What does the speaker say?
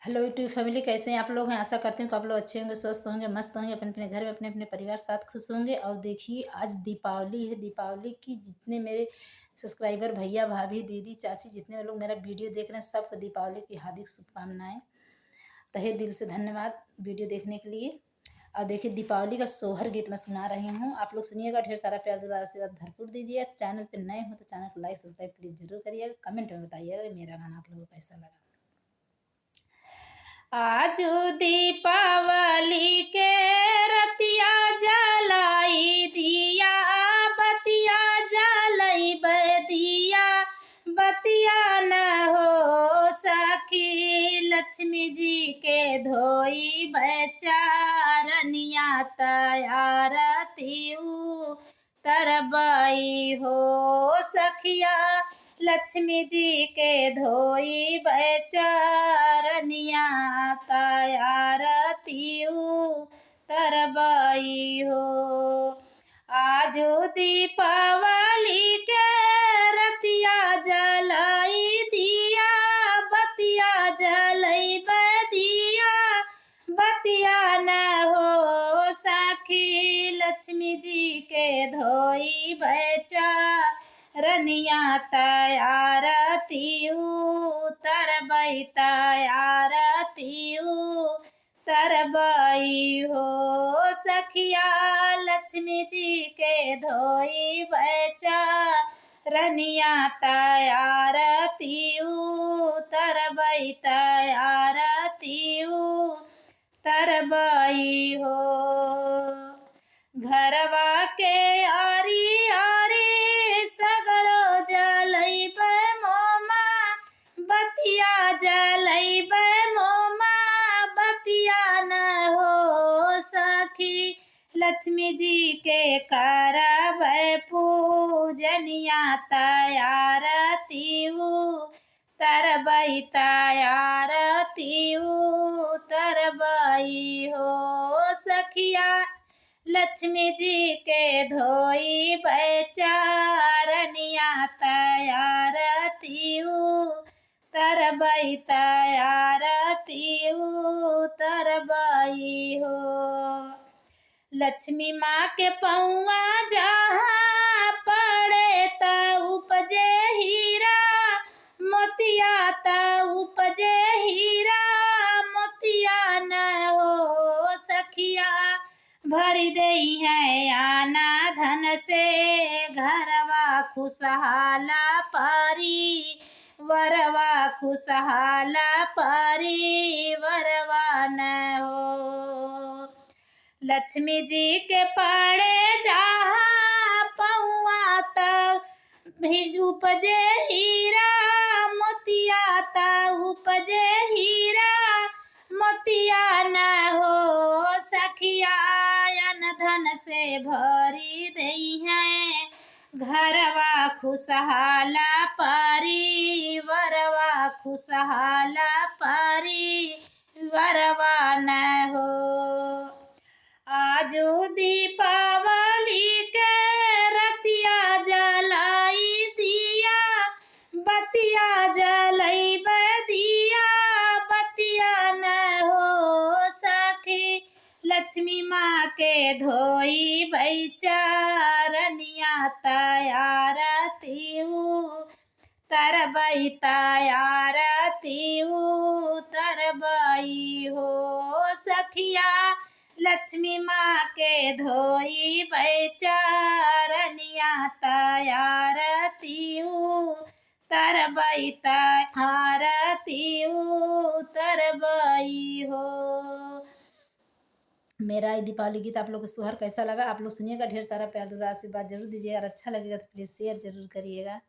Hello YouTube family, कैसे हैं आप लोग? हैं आशा करती हूँ कि आप लोग अच्छे होंगे, स्वस्थ होंगे, मस्त होंगे, अपने अपने घर में अपने अपने परिवार के साथ खुश होंगे। और देखिए, आज दीपावली है। दीपावली की जितने मेरे सब्सक्राइबर भैया भाभी दीदी चाची जितने लोग मेरा वीडियो देख रहे हैं, सबको दीपावली की हार्दिक शुभकामनाएं। तहे दिल से धन्यवाद वीडियो देखने के लिए। और देखिए, दीपावली का सोहर गीत मैं सुना रही हूँ, आप लोग सुनिएगा। ढेर सारा प्यार दुलार आशीर्वाद भरपूर दीजिए। चैनल पर नए हो तो चैनल को लाइक सब्सक्राइब प्लीज जरूर करिएगा। कमेंट में बताइएगा कि मेरा गाना आप लोगों को कैसा लगा। आजू दीपावली के रतिया जलाई दिया, बतिया जलई बदिया, बतिया न हो सखी लक्ष्मी जी के धोई बचारनिया तैयारती तरबई हो सखिया लक्ष्मी जी के धोई बचरनिया तैयारती तरबई हो। आजो दीपावली के रतिया जलाई दिया, बतिया जलई बदिया, बतिया न हो सखी लक्ष्मी जी के धोई बचा रनिया तैयारती तरबई तैयारती तरबई हो सखिया लक्ष्मी जी के धोई बचा रनिया तैयारती तरबई तैयारती तरबई हो। घरवा के आरी आरी सगरो जलई मोमा, बतिया जलई मोमा, बतिया न हो सखी लक्ष्मी जी के करब पूजनिया तैयारती तरबई तैयारती तरबई हो सखिया लक्ष्मी जी के धोई बचारनिया तैयारती तरबई तैयारती तरबई हो। लक्ष्मी माँ के पौआ जहाँ पड़े त उपजे हीरा मोतिया, त उपजे हीरा मोतिया न हो सखिया भरी दई है आना धन से घरवा खुशहाला परी वरवा खुशहाला परी वरवा न हो। लक्ष्मी जी के पड़े जहाँ पौआ तक उपजे हीरा मोतिया, त उपजे हीरा मोतिया न हो सखिया धन से भरी दई है घरवा खुशहाला परी वरवा खुशहाला परी वरवा न हो। आजो दीपावली के रतिया जलाई दिया, बतिया जलई बदिया, बतिया न हो सखी लक्ष्मी माँ के धोई बचारनिया तैयारती तरबई तैयारती तरबई हो सखिया लक्ष्मी माँ के धोई बचारनिया तैयारती तरबई तैयारती तरबई हो। मेरा दीपावली गीत आप लोग को सोहर कैसा लगा आप लोग सुनिएगा। ढेर सारा प्यार दुलार आशीर्वाद जरूर दीजिएगा और अच्छा लगेगा तो प्लीज़ शेयर जरूर करिएगा।